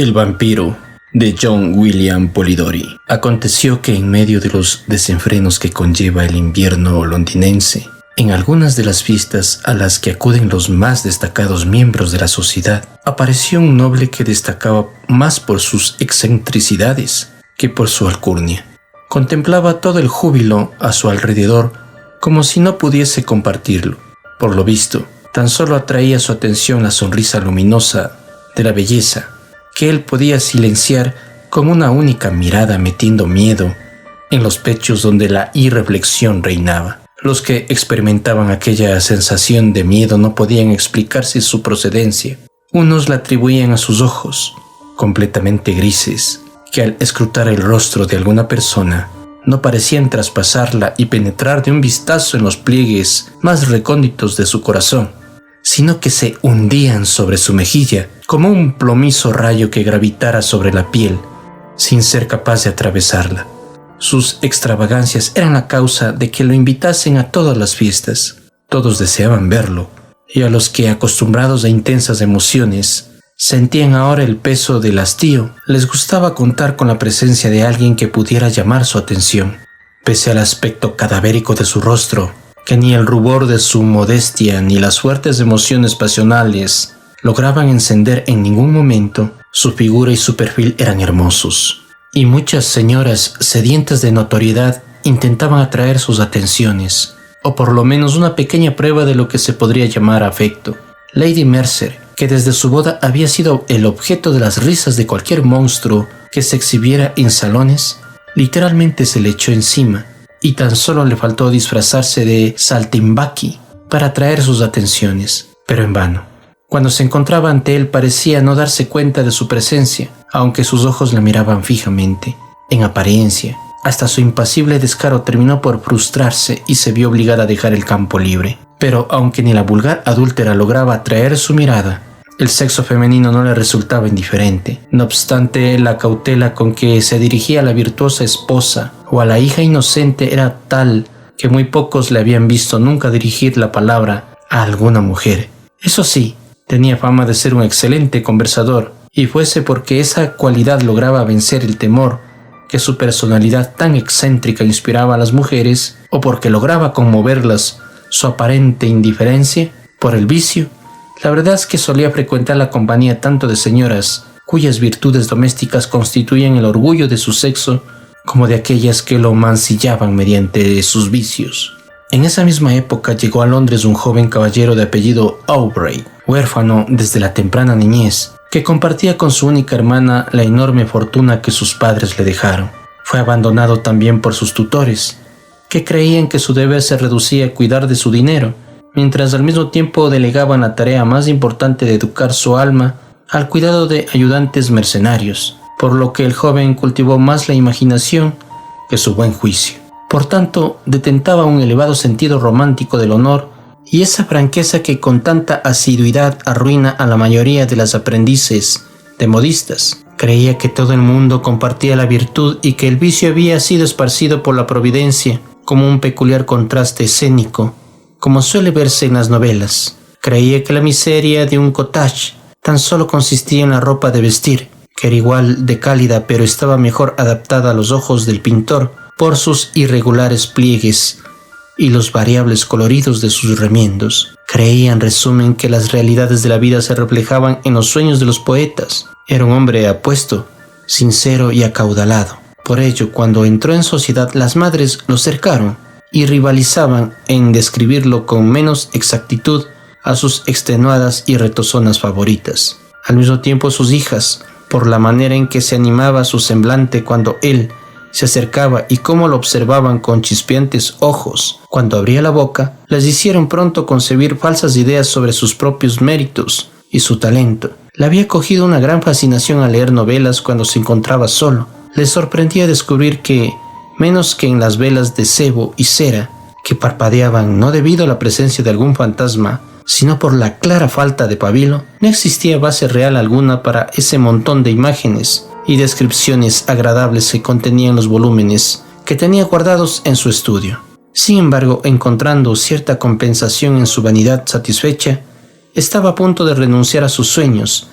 El vampiro, de John William Polidori. Aconteció que en medio de los desenfrenos que conlleva el invierno londinense, en algunas de las fiestas a las que acuden los más destacados miembros de la sociedad, apareció un noble que destacaba más por sus excentricidades que por su alcurnia. Contemplaba todo el júbilo a su alrededor como si no pudiese compartirlo. Por lo visto, tan solo atraía su atención la sonrisa luminosa de la belleza, que él podía silenciar con una única mirada, metiendo miedo en los pechos donde la irreflexión reinaba. Los que experimentaban aquella sensación de miedo no podían explicarse su procedencia. Unos la atribuían a sus ojos, completamente grises, que al escrutar el rostro de alguna persona no parecían traspasarla y penetrar de un vistazo en los pliegues más recónditos de su corazón, sino que se hundían sobre su mejilla como un plomizo rayo que gravitara sobre la piel sin ser capaz de atravesarla. Sus extravagancias eran la causa de que lo invitasen a todas las fiestas. Todos deseaban verlo, y a los que, acostumbrados a intensas emociones, sentían ahora el peso del hastío, les gustaba contar con la presencia de alguien que pudiera llamar su atención. Pese al aspecto cadavérico de su rostro, que ni el rubor de su modestia ni las fuertes emociones pasionales lograban encender en ningún momento, su figura y su perfil eran hermosos, y muchas señoras sedientas de notoriedad intentaban atraer sus atenciones, o por lo menos una pequeña prueba de lo que se podría llamar afecto. Lady Mercer, que desde su boda había sido el objeto de las risas de cualquier monstruo que se exhibiera en salones, literalmente se le echó encima, y tan solo le faltó disfrazarse de saltimbanqui para atraer sus atenciones, pero en vano. Cuando se encontraba ante él parecía no darse cuenta de su presencia, aunque sus ojos la miraban fijamente. En apariencia, hasta su impasible descaro terminó por frustrarse y se vio obligada a dejar el campo libre. Pero aunque ni la vulgar adúltera lograba atraer su mirada, el sexo femenino no le resultaba indiferente. No obstante, la cautela con que se dirigía a la virtuosa esposa o a la hija inocente era tal que muy pocos le habían visto nunca dirigir la palabra a alguna mujer. Eso sí, tenía fama de ser un excelente conversador, y fuese porque esa cualidad lograba vencer el temor que su personalidad tan excéntrica inspiraba a las mujeres, o porque lograba conmoverlas su aparente indiferencia por el vicio, la verdad es que solía frecuentar la compañía tanto de señoras cuyas virtudes domésticas constituían el orgullo de su sexo, como de aquellas que lo mancillaban mediante sus vicios. En esa misma época llegó a Londres un joven caballero de apellido Aubrey, huérfano desde la temprana niñez, que compartía con su única hermana la enorme fortuna que sus padres le dejaron. Fue abandonado también por sus tutores, que creían que su deber se reducía a cuidar de su dinero, mientras al mismo tiempo delegaban la tarea más importante de educar su alma al cuidado de ayudantes mercenarios, por lo que el joven cultivó más la imaginación que su buen juicio. Por tanto, detentaba un elevado sentido romántico del honor y esa franqueza que con tanta asiduidad arruina a la mayoría de las aprendices de modistas. Creía que todo el mundo compartía la virtud y que el vicio había sido esparcido por la providencia como un peculiar contraste escénico, como suele verse en las novelas. Creía que la miseria de un cottage tan solo consistía en la ropa de vestir, que era igual de cálida pero estaba mejor adaptada a los ojos del pintor por sus irregulares pliegues y los variables coloridos de sus remiendos. Creía, en resumen, que las realidades de la vida se reflejaban en los sueños de los poetas. Era un hombre apuesto, sincero y acaudalado. Por ello, cuando entró en sociedad, las madres lo cercaron y rivalizaban en describirlo con menos exactitud a sus extenuadas y retozonas favoritas. Al mismo tiempo, sus hijas, por la manera en que se animaba su semblante cuando él se acercaba y cómo lo observaban con chispeantes ojos cuando abría la boca, les hicieron pronto concebir falsas ideas sobre sus propios méritos y su talento. Le había cogido una gran fascinación a leer novelas cuando se encontraba solo. Le sorprendía descubrir que, menos que en las velas de sebo y cera, que parpadeaban no debido a la presencia de algún fantasma, sino por la clara falta de pabilo, no existía base real alguna para ese montón de imágenes y descripciones agradables que contenían los volúmenes que tenía guardados en su estudio. Sin embargo, encontrando cierta compensación en su vanidad satisfecha, estaba a punto de renunciar a sus sueños,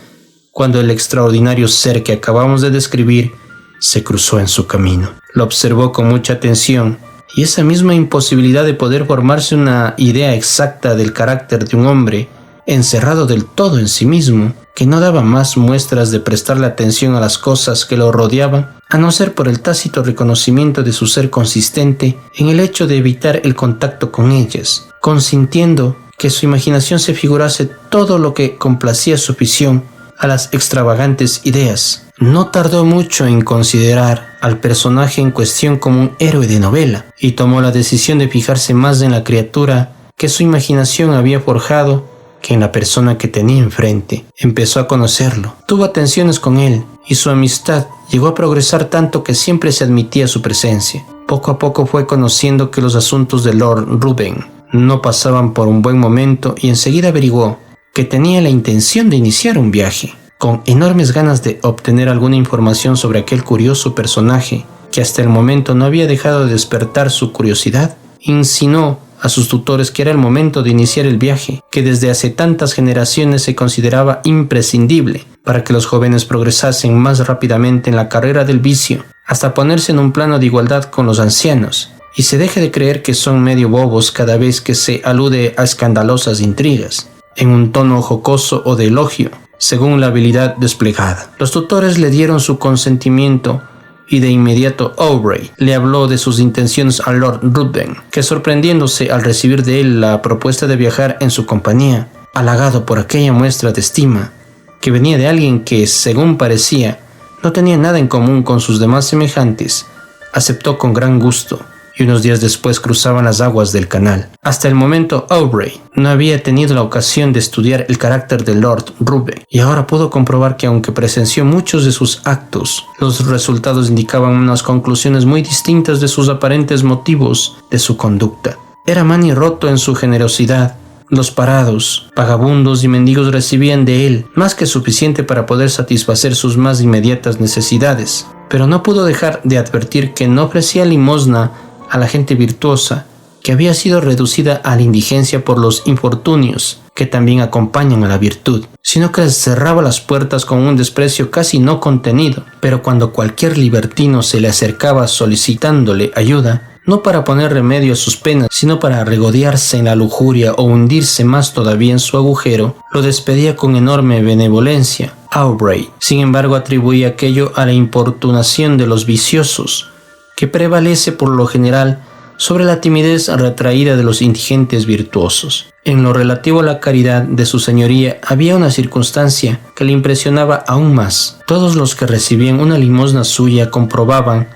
cuando el extraordinario ser que acabamos de describir se cruzó en su camino. Lo observó con mucha atención y esa misma imposibilidad de poder formarse una idea exacta del carácter de un hombre encerrado del todo en sí mismo, que no daba más muestras de prestarle atención a las cosas que lo rodeaban, a no ser por el tácito reconocimiento de su ser consistente en el hecho de evitar el contacto con ellas, consintiendo que su imaginación se figurase todo lo que complacía su afición a las extravagantes ideas. No tardó mucho en considerar al personaje en cuestión como un héroe de novela y tomó la decisión de fijarse más en la criatura que su imaginación había forjado que en la persona que tenía enfrente. Empezó a conocerlo, tuvo atenciones con él y su amistad llegó a progresar tanto que siempre se admitía su presencia. Poco a poco fue conociendo que los asuntos de Lord Ruthven no pasaban por un buen momento y enseguida averiguó que tenía la intención de iniciar un viaje. Con enormes ganas de obtener alguna información sobre aquel curioso personaje que hasta el momento no había dejado de despertar su curiosidad, insinuó a sus tutores que era el momento de iniciar el viaje, que desde hace tantas generaciones se consideraba imprescindible para que los jóvenes progresasen más rápidamente en la carrera del vicio, hasta ponerse en un plano de igualdad con los ancianos, y se deje de creer que son medio bobos cada vez que se alude a escandalosas intrigas, en un tono jocoso o de elogio, según la habilidad desplegada. Los tutores le dieron su consentimiento y de inmediato Aubrey le habló de sus intenciones a Lord Ruthven, que sorprendiéndose al recibir de él la propuesta de viajar en su compañía, halagado por aquella muestra de estima que venía de alguien que, según parecía, no tenía nada en común con sus demás semejantes, aceptó con gran gusto y unos días después cruzaban las aguas del canal. Hasta el momento Aubrey no había tenido la ocasión de estudiar el carácter de Lord Ruthven y ahora pudo comprobar que aunque presenció muchos de sus actos, los resultados indicaban unas conclusiones muy distintas de sus aparentes motivos de su conducta. Era manirroto en su generosidad. Los parados, vagabundos y mendigos recibían de él más que suficiente para poder satisfacer sus más inmediatas necesidades, pero no pudo dejar de advertir que no ofrecía limosna a la gente virtuosa, que había sido reducida a la indigencia por los infortunios que también acompañan a la virtud, sino que les cerraba las puertas con un desprecio casi no contenido. Pero cuando cualquier libertino se le acercaba solicitándole ayuda, no para poner remedio a sus penas, sino para regodearse en la lujuria o hundirse más todavía en su agujero, lo despedía con enorme benevolencia. Aubrey, sin embargo, atribuía aquello a la importunación de los viciosos, que prevalece por lo general sobre la timidez retraída de los indigentes virtuosos. En lo relativo a la caridad de su señoría había una circunstancia que le impresionaba aún más. Todos los que recibían una limosna suya comprobaban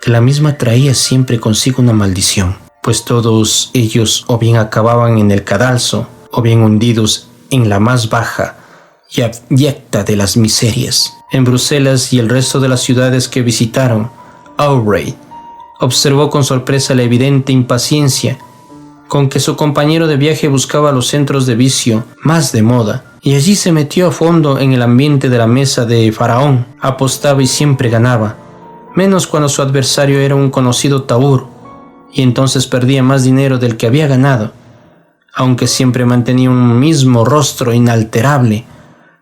que la misma traía siempre consigo una maldición, pues todos ellos o bien acababan en el cadalso o bien hundidos en la más baja y abyecta de las miserias. En Bruselas y el resto de las ciudades que visitaron, Aubrey observó con sorpresa la evidente impaciencia con que su compañero de viaje buscaba los centros de vicio más de moda, y allí se metió a fondo en el ambiente de la mesa de Faraón. Apostaba y siempre ganaba, menos cuando su adversario era un conocido taur, y entonces perdía más dinero del que había ganado, aunque siempre mantenía un mismo rostro inalterable,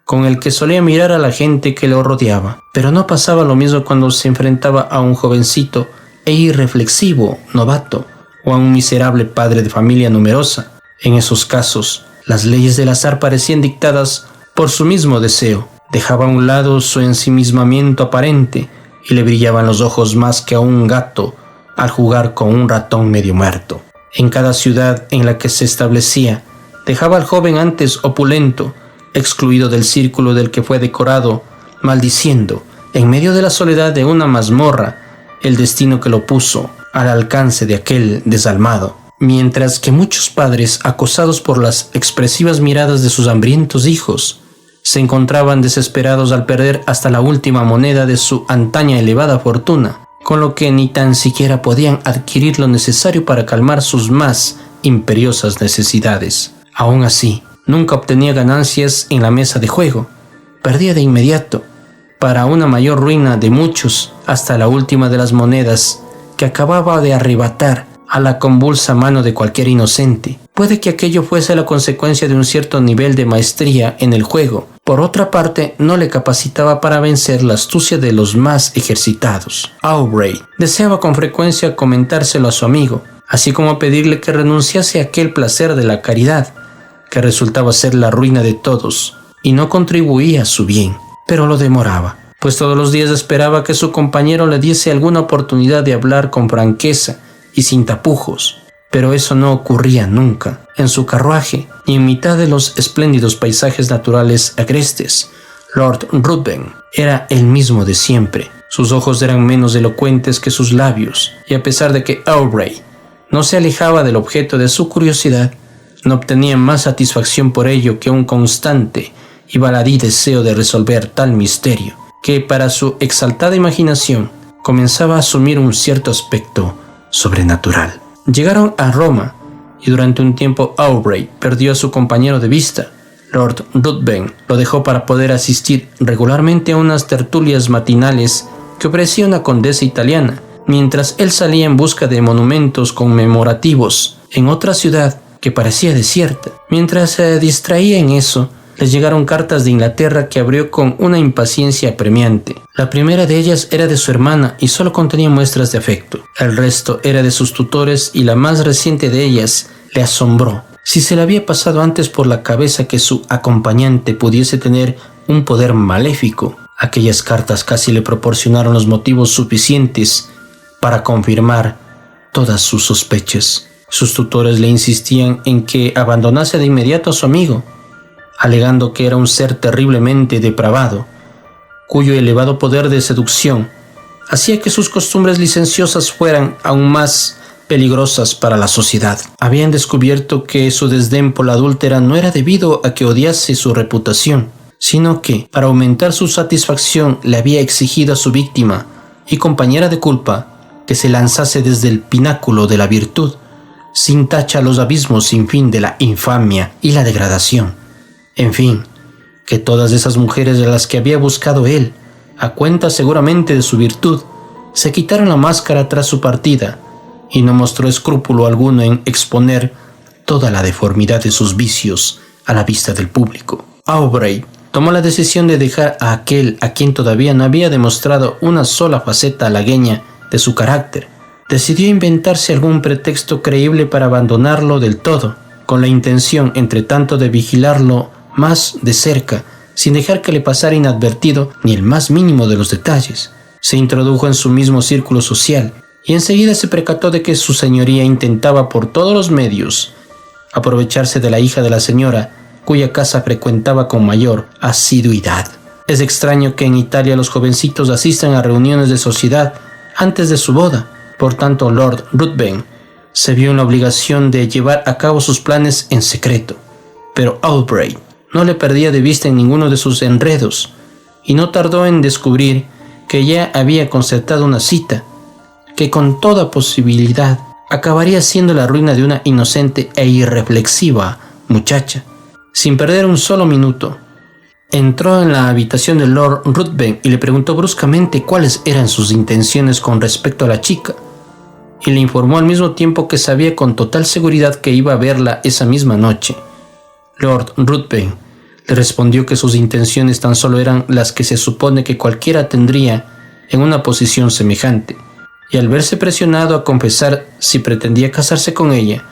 con el que solía mirar a la gente que lo rodeaba. Pero no pasaba lo mismo cuando se enfrentaba a un jovencito e irreflexivo novato o a un miserable padre de familia numerosa. En esos casos, las leyes del azar parecían dictadas por su mismo deseo. Dejaba a un lado su ensimismamiento aparente y le brillaban los ojos más que a un gato al jugar con un ratón medio muerto. En cada ciudad en la que se establecía, dejaba al joven antes opulento, excluido del círculo del que fue decorado, maldiciendo, en medio de la soledad de una mazmorra, el destino que lo puso al alcance de aquel desalmado. Mientras que muchos padres, acosados por las expresivas miradas de sus hambrientos hijos, se encontraban desesperados al perder hasta la última moneda de su antaña elevada fortuna, con lo que ni tan siquiera podían adquirir lo necesario para calmar sus más imperiosas necesidades. Aún así, nunca obtenía ganancias en la mesa de juego. Perdía de inmediato, para una mayor ruina de muchos, hasta la última de las monedas que acababa de arrebatar a la convulsa mano de cualquier inocente. Puede que aquello fuese la consecuencia de un cierto nivel de maestría en el juego Por otra parte, no le capacitaba para vencer la astucia de los más ejercitados. Aubrey deseaba con frecuencia comentárselo a su amigo, así como pedirle que renunciase a aquel placer de la caridad, que resultaba ser la ruina de todos, y no contribuía a su bien. Pero lo demoraba, pues todos los días esperaba que su compañero le diese alguna oportunidad de hablar con franqueza y sin tapujos. Pero eso no ocurría nunca. En su carruaje, y en mitad de los espléndidos paisajes naturales agrestes, Lord Ruthven era el mismo de siempre. Sus ojos eran menos elocuentes que sus labios, y a pesar de que Aubrey no se alejaba del objeto de su curiosidad, no obtenía más satisfacción por ello que un constante y baladí deseo de resolver tal misterio, que para su exaltada imaginación comenzaba a asumir un cierto aspecto sobrenatural. Llegaron a Roma, y durante un tiempo Aubrey perdió a su compañero de vista. Lord Ruthven lo dejó para poder asistir regularmente a unas tertulias matinales que ofrecía una condesa italiana, mientras él salía en busca de monumentos conmemorativos en otra ciudad que parecía desierta. Mientras se distraía en eso, les llegaron cartas de Inglaterra que abrió con una impaciencia apremiante. La primera de ellas era de su hermana y solo contenía muestras de afecto. El resto era de sus tutores y la más reciente de ellas le asombró. Si se le había pasado antes por la cabeza que su acompañante pudiese tener un poder maléfico, aquellas cartas casi le proporcionaron los motivos suficientes para confirmar todas sus sospechas. Sus tutores le insistían en que abandonase de inmediato a su amigo, alegando que era un ser terriblemente depravado, cuyo elevado poder de seducción hacía que sus costumbres licenciosas fueran aún más peligrosas para la sociedad. Habían descubierto que su desdén por la adúltera no era debido a que odiase su reputación, sino que, para aumentar su satisfacción, le había exigido a su víctima y compañera de culpa que se lanzase desde el pináculo de la virtud, sin tacha a los abismos sin fin de la infamia y la degradación. En fin, que todas esas mujeres a las que había buscado él, a cuenta seguramente de su virtud, se quitaron la máscara tras su partida, y no mostró escrúpulo alguno en exponer toda la deformidad de sus vicios a la vista del público. Aubrey tomó la decisión de dejar a aquel a quien todavía no había demostrado una sola faceta halagueña de su carácter. Decidió inventarse algún pretexto creíble para abandonarlo del todo, con la intención, entre tanto, de vigilarlo más de cerca, sin dejar que le pasara inadvertido ni el más mínimo de los detalles. Se introdujo en su mismo círculo social y enseguida se percató de que su señoría intentaba por todos los medios aprovecharse de la hija de la señora, cuya casa frecuentaba con mayor asiduidad. Es extraño que en Italia los jovencitos asistan a reuniones de sociedad antes de su boda. Por tanto, Lord Ruthven se vio en la obligación de llevar a cabo sus planes en secreto. Pero Aubrey no le perdía de vista en ninguno de sus enredos, y no tardó en descubrir que ya había concertado una cita, que con toda posibilidad acabaría siendo la ruina de una inocente e irreflexiva muchacha. Sin perder un solo minuto, entró en la habitación de Lord Ruthven y le preguntó bruscamente cuáles eran sus intenciones con respecto a la chica, y le informó al mismo tiempo que sabía con total seguridad que iba a verla esa misma noche. Lord Ruthven le respondió que sus intenciones tan solo eran las que se supone que cualquiera tendría en una posición semejante, y al verse presionado a confesar si pretendía casarse con ella,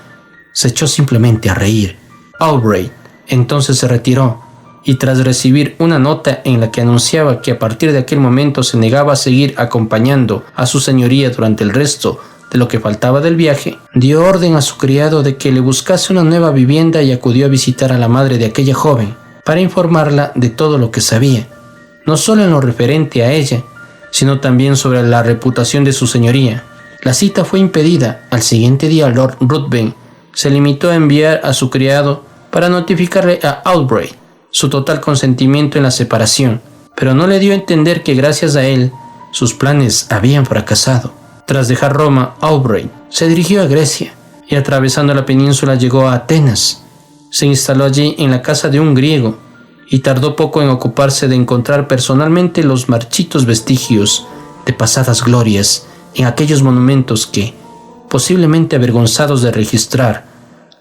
se echó simplemente a reír. Aubrey entonces se retiró, y tras recibir una nota en la que anunciaba que a partir de aquel momento se negaba a seguir acompañando a su señoría durante el resto de lo que faltaba del viaje, dio orden a su criado de que le buscase una nueva vivienda y acudió a visitar a la madre de aquella joven para informarla de todo lo que sabía, no solo en lo referente a ella, sino también sobre la reputación de su señoría. La cita fue impedida. Al siguiente día, Lord Ruthven se limitó a enviar a su criado para notificarle a Aubrey su total consentimiento en la separación, pero no le dio a entender que gracias a él sus planes habían fracasado. Tras dejar Roma, Aubrey se dirigió a Grecia y atravesando la península llegó a Atenas. Se instaló allí en la casa de un griego y tardó poco en ocuparse de encontrar personalmente los marchitos vestigios de pasadas glorias en aquellos monumentos que, posiblemente avergonzados de registrar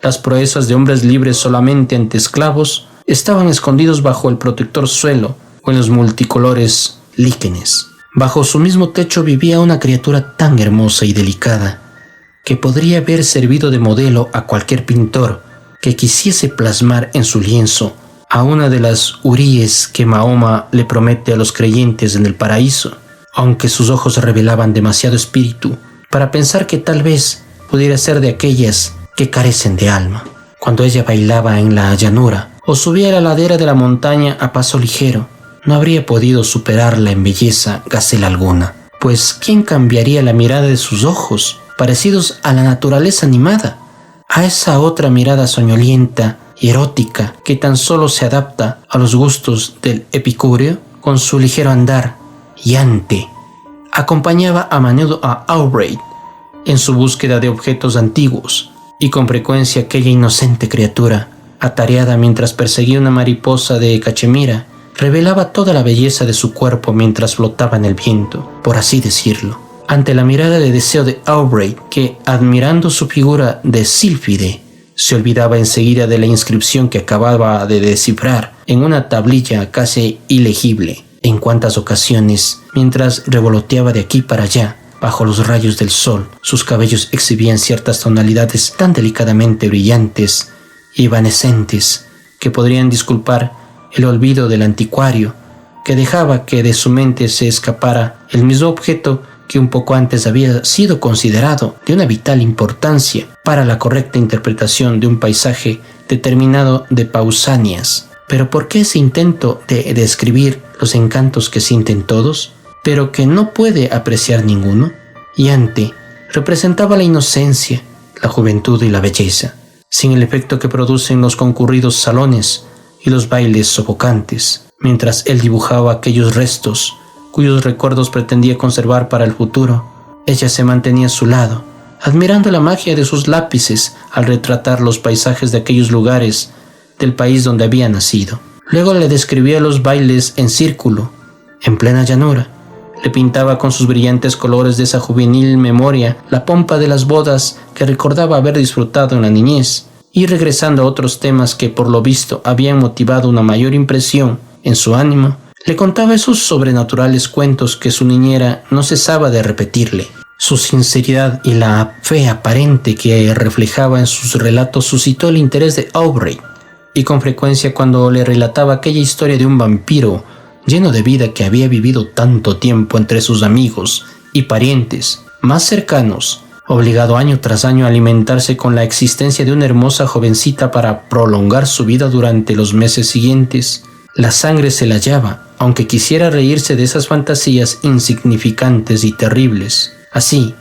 las proezas de hombres libres solamente ante esclavos, estaban escondidos bajo el protector suelo o en los multicolores líquenes. Bajo su mismo techo vivía una criatura tan hermosa y delicada que podría haber servido de modelo a cualquier pintor que quisiese plasmar en su lienzo a una de las huríes que Mahoma le promete a los creyentes en el paraíso, aunque sus ojos revelaban demasiado espíritu para pensar que tal vez pudiera ser de aquellas que carecen de alma. Cuando ella bailaba en la llanura o subía la ladera de la montaña a paso ligero, no habría podido superarla en belleza gacela alguna, pues ¿quién cambiaría la mirada de sus ojos, parecidos a la naturaleza animada, a esa otra mirada soñolienta y erótica que tan solo se adapta a los gustos del epicúreo? Con su ligero andar, Yante acompañaba a menudo a Aubrey en su búsqueda de objetos antiguos, y con frecuencia aquella inocente criatura, atareada mientras perseguía una mariposa de cachemira, revelaba toda la belleza de su cuerpo mientras flotaba en el viento, por así decirlo. Ante la mirada de deseo de Aubrey, que, admirando su figura de sílfide, se olvidaba enseguida de la inscripción que acababa de descifrar en una tablilla casi ilegible. En cuantas ocasiones, mientras revoloteaba de aquí para allá, bajo los rayos del sol, sus cabellos exhibían ciertas tonalidades tan delicadamente brillantes y evanescentes que podrían disculpar el olvido del anticuario, que dejaba que de su mente se escapara el mismo objeto que un poco antes había sido considerado de una vital importancia para la correcta interpretación de un paisaje determinado de Pausanias. Pero ¿por qué ese intento de describir los encantos que sienten todos, pero que no puede apreciar ninguno? Yante representaba la inocencia, la juventud y la belleza, sin el efecto que producen los concurridos salones y los bailes sofocantes, mientras él dibujaba aquellos restos cuyos recuerdos pretendía conservar para el futuro. Ella se mantenía a su lado, admirando la magia de sus lápices al retratar los paisajes de aquellos lugares del país donde había nacido. Luego le describía los bailes en círculo, en plena llanura. Le pintaba con sus brillantes colores de esa juvenil memoria la pompa de las bodas que recordaba haber disfrutado en la niñez, y regresando a otros temas que por lo visto habían motivado una mayor impresión en su ánimo, le contaba esos sobrenaturales cuentos que su niñera no cesaba de repetirle. Su sinceridad y la fe aparente que reflejaba en sus relatos suscitó el interés de Aubrey, y con frecuencia cuando le relataba aquella historia de un vampiro lleno de vida que había vivido tanto tiempo entre sus amigos y parientes más cercanos, obligado año tras año a alimentarse con la existencia de una hermosa jovencita para prolongar su vida durante los meses siguientes, la sangre se la hallaba, aunque quisiera reírse de esas fantasías insignificantes y terribles. Así,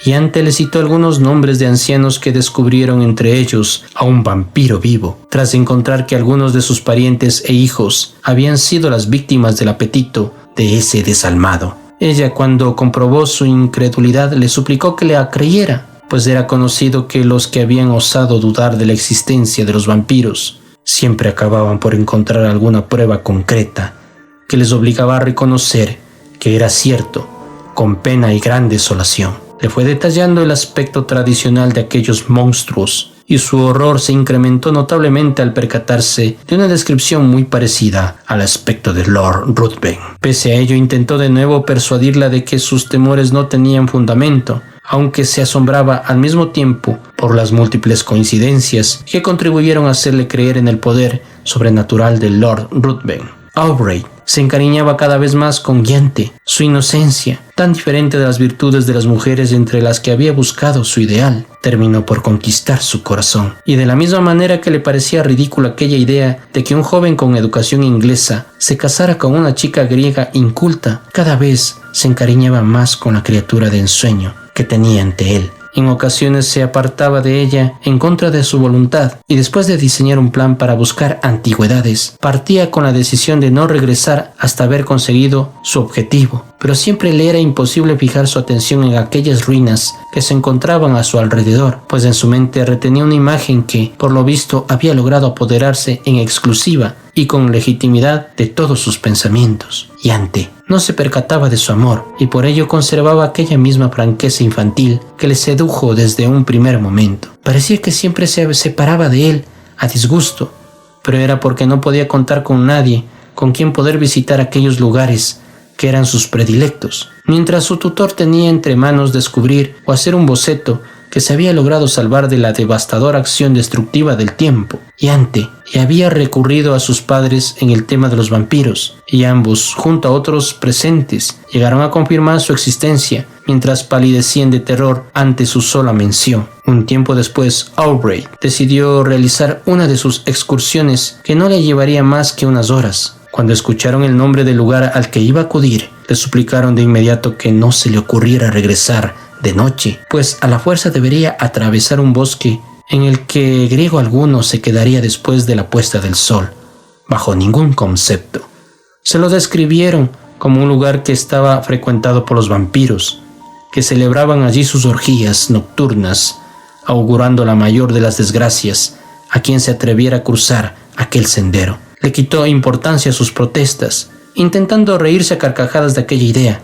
Yante le citó algunos nombres de ancianos que descubrieron entre ellos a un vampiro vivo, tras encontrar que algunos de sus parientes e hijos habían sido las víctimas del apetito de ese desalmado. Ella, cuando comprobó su incredulidad, le suplicó que le creyera, pues era conocido que los que habían osado dudar de la existencia de los vampiros siempre acababan por encontrar alguna prueba concreta que les obligaba a reconocer que era cierto, con pena y gran desolación. Le fue detallando el aspecto tradicional de aquellos monstruos, y su horror se incrementó notablemente al percatarse de una descripción muy parecida al aspecto de Lord Ruthven. Pese a ello, intentó de nuevo persuadirla de que sus temores no tenían fundamento, aunque se asombraba al mismo tiempo por las múltiples coincidencias que contribuyeron a hacerle creer en el poder sobrenatural de Lord Ruthven. Aubrey se encariñaba cada vez más con Yante. Su inocencia, tan diferente de las virtudes de las mujeres entre las que había buscado su ideal, terminó por conquistar su corazón. Y de la misma manera que le parecía ridícula aquella idea de que un joven con educación inglesa se casara con una chica griega inculta, cada vez se encariñaba más con la criatura de ensueño que tenía ante él. En ocasiones se apartaba de ella en contra de su voluntad, y después de diseñar un plan para buscar antigüedades, partía con la decisión de no regresar hasta haber conseguido su objetivo. Pero siempre le era imposible fijar su atención en aquellas ruinas que se encontraban a su alrededor, pues en su mente retenía una imagen que, por lo visto, había logrado apoderarse en exclusiva y con legitimidad de todos sus pensamientos. Yante no se percataba de su amor, y por ello conservaba aquella misma franqueza infantil que le sedujo desde un primer momento. Parecía que siempre se separaba de él a disgusto, pero era porque no podía contar con nadie con quien poder visitar aquellos lugares que eran sus predilectos, mientras su tutor tenía entre manos descubrir o hacer un boceto que se había logrado salvar de la devastadora acción destructiva del tiempo, y había recurrido a sus padres en el tema de los vampiros, y ambos, junto a otros presentes, llegaron a confirmar su existencia mientras palidecían de terror ante su sola mención. Un tiempo después, Aubrey decidió realizar una de sus excursiones que no le llevaría más que unas horas. Cuando escucharon el nombre del lugar al que iba a acudir, le suplicaron de inmediato que no se le ocurriera regresar de noche, pues a la fuerza debería atravesar un bosque en el que griego alguno se quedaría después de la puesta del sol, bajo ningún concepto. Se lo describieron como un lugar que estaba frecuentado por los vampiros, que celebraban allí sus orgías nocturnas, augurando la mayor de las desgracias a quien se atreviera a cruzar aquel sendero. Le quitó importancia a sus protestas, intentando reírse a carcajadas de aquella idea,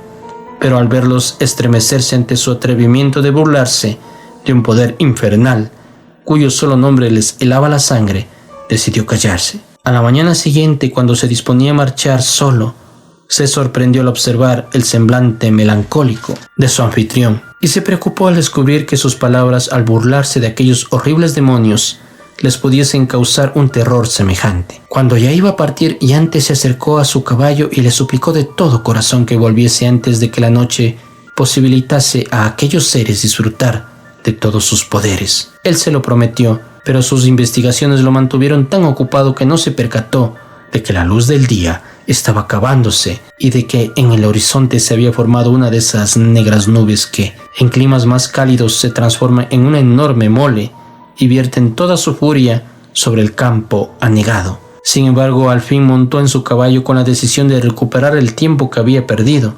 pero al verlos estremecerse ante su atrevimiento de burlarse de un poder infernal, cuyo solo nombre les helaba la sangre, decidió callarse. A la mañana siguiente, cuando se disponía a marchar solo, se sorprendió al observar el semblante melancólico de su anfitrión y se preocupó al descubrir que sus palabras, al burlarse de aquellos horribles demonios, les pudiesen causar un terror semejante. Cuando ya iba a partir, Yante se acercó a su caballo y le suplicó de todo corazón que volviese antes de que la noche posibilitase a aquellos seres disfrutar de todos sus poderes. Él se lo prometió, pero sus investigaciones lo mantuvieron tan ocupado que no se percató de que la luz del día estaba acabándose y de que en el horizonte se había formado una de esas negras nubes que, en climas más cálidos, se transforman en una enorme mole y vierten toda su furia sobre el campo anegado. Sin embargo, al fin montó en su caballo con la decisión de recuperar el tiempo que había perdido,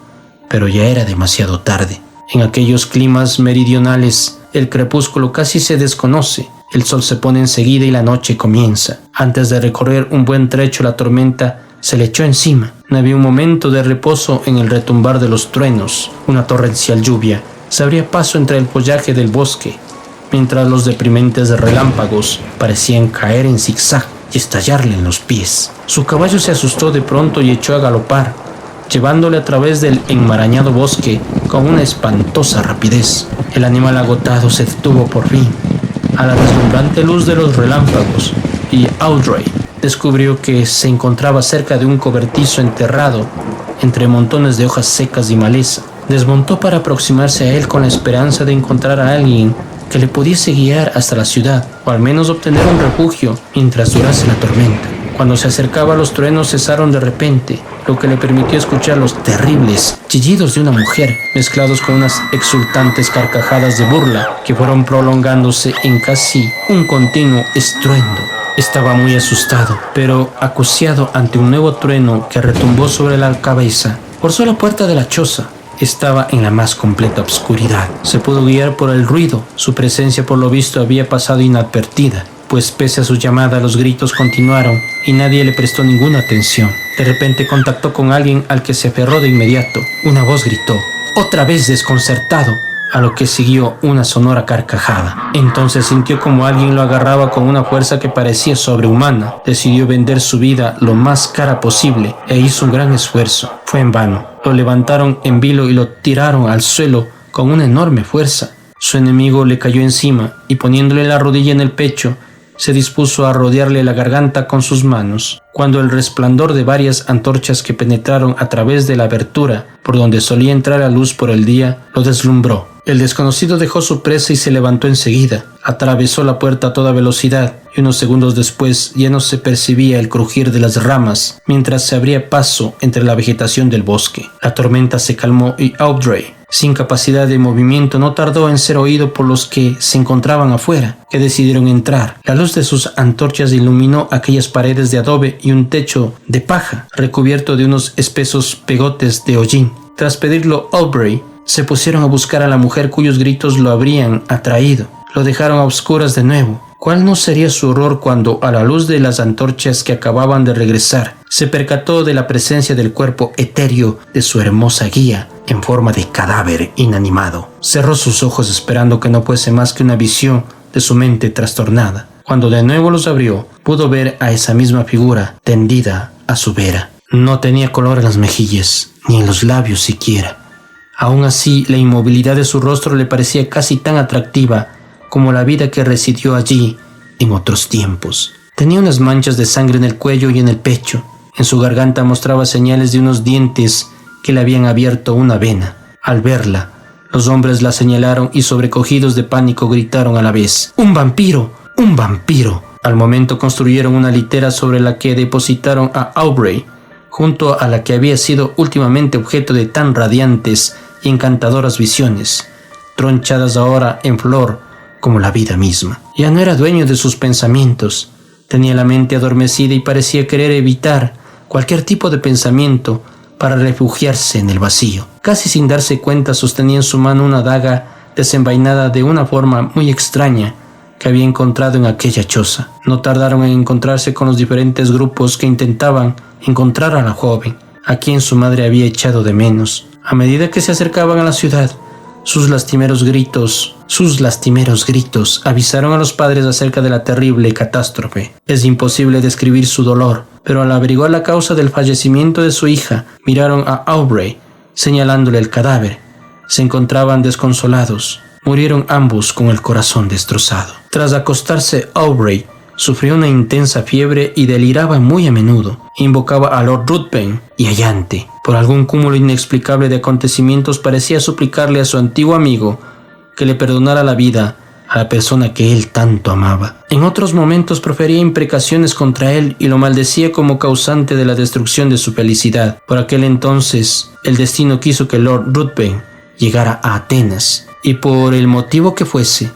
pero ya era demasiado tarde. En aquellos climas meridionales, el crepúsculo casi se desconoce, el sol se pone enseguida y la noche comienza. Antes de recorrer un buen trecho, la tormenta se le echó encima. No había un momento de reposo en el retumbar de los truenos. Una torrencial lluvia se abría paso entre el follaje del bosque, mientras los deprimentes relámpagos parecían caer en zigzag y estallarle en los pies. Su caballo se asustó de pronto y echó a galopar, llevándole a través del enmarañado bosque con una espantosa rapidez. El animal agotado se detuvo por fin a la deslumbrante luz de los relámpagos y Aubrey descubrió que se encontraba cerca de un cobertizo enterrado entre montones de hojas secas y maleza. Desmontó para aproximarse a él con la esperanza de encontrar a alguien que le pudiese guiar hasta la ciudad, o al menos obtener un refugio mientras durase la tormenta. Cuando se acercaba, los truenos cesaron de repente, lo que le permitió escuchar los terribles chillidos de una mujer, mezclados con unas exultantes carcajadas de burla que fueron prolongándose en casi un continuo estruendo. Estaba muy asustado, pero acuciado ante un nuevo trueno que retumbó sobre la cabeza. Forzó la puerta de la choza. Estaba en la más completa obscuridad. Se pudo guiar por el ruido. Su presencia, por lo visto, había pasado inadvertida, pues pese a su llamada, los gritos continuaron y nadie le prestó ninguna atención. De repente contactó con alguien al que se aferró de inmediato. Una voz gritó, otra vez desconcertado, a lo que siguió una sonora carcajada. Entonces sintió como alguien lo agarraba con una fuerza que parecía sobrehumana. Decidió vender su vida lo más cara posible e hizo un gran esfuerzo. Fue en vano. Lo levantaron en vilo y lo tiraron al suelo con una enorme fuerza. Su enemigo le cayó encima y poniéndole la rodilla en el pecho, se dispuso a rodearle la garganta con sus manos, cuando el resplandor de varias antorchas que penetraron a través de la abertura por donde solía entrar la luz por el día, lo deslumbró. El desconocido dejó su presa y se levantó enseguida. Atravesó la puerta a toda velocidad y unos segundos después ya no se percibía el crujir de las ramas mientras se abría paso entre la vegetación del bosque. La tormenta se calmó y Aubrey, sin capacidad de movimiento, no tardó en ser oído por los que se encontraban afuera, que decidieron entrar. La luz de sus antorchas iluminó aquellas paredes de adobe y un techo de paja recubierto de unos espesos pegotes de hollín. Tras pedirlo Aubrey, se pusieron a buscar a la mujer cuyos gritos lo habrían atraído. Lo dejaron a oscuras de nuevo. ¿Cuál no sería su horror cuando, a la luz de las antorchas que acababan de regresar, se percató de la presencia del cuerpo etéreo de su hermosa guía, en forma de cadáver inanimado? Cerró sus ojos esperando que no fuese más que una visión de su mente trastornada. Cuando de nuevo los abrió, pudo ver a esa misma figura tendida a su vera. No tenía color en las mejillas, ni en los labios siquiera. Aún así, la inmovilidad de su rostro le parecía casi tan atractiva como la vida que residió allí en otros tiempos. Tenía unas manchas de sangre en el cuello y en el pecho. En su garganta mostraba señales de unos dientes que le habían abierto una vena. Al verla, los hombres la señalaron y sobrecogidos de pánico gritaron a la vez: ¡Un vampiro! ¡Un vampiro! Al momento construyeron una litera sobre la que depositaron a Aubrey, junto a la que había sido últimamente objeto de tan radiantes y encantadoras visiones, tronchadas ahora en flor como la vida misma. Ya no era dueño de sus pensamientos. Tenía la mente adormecida y parecía querer evitar cualquier tipo de pensamiento para refugiarse en el vacío. Casi sin darse cuenta sostenía en su mano una daga desenvainada de una forma muy extraña que había encontrado en aquella choza. No tardaron en encontrarse con los diferentes grupos que intentaban encontrar a la joven, a quien su madre había echado de menos. A medida que se acercaban a la ciudad, sus lastimeros gritos avisaron a los padres acerca de la terrible catástrofe. Es imposible describir su dolor, pero al averiguar la causa del fallecimiento de su hija, miraron a Aubrey, señalándole el cadáver. Se encontraban desconsolados. Murieron ambos con el corazón destrozado. Tras acostarse, Aubrey sufrió una intensa fiebre y deliraba muy a menudo. Invocaba a Lord Ruthven y a Yante. Por algún cúmulo inexplicable de acontecimientos parecía suplicarle a su antiguo amigo que le perdonara la vida a la persona que él tanto amaba. En otros momentos profería imprecaciones contra él y lo maldecía como causante de la destrucción de su felicidad. Por aquel entonces, el destino quiso que Lord Ruthven llegara a Atenas, y por el motivo que fuese,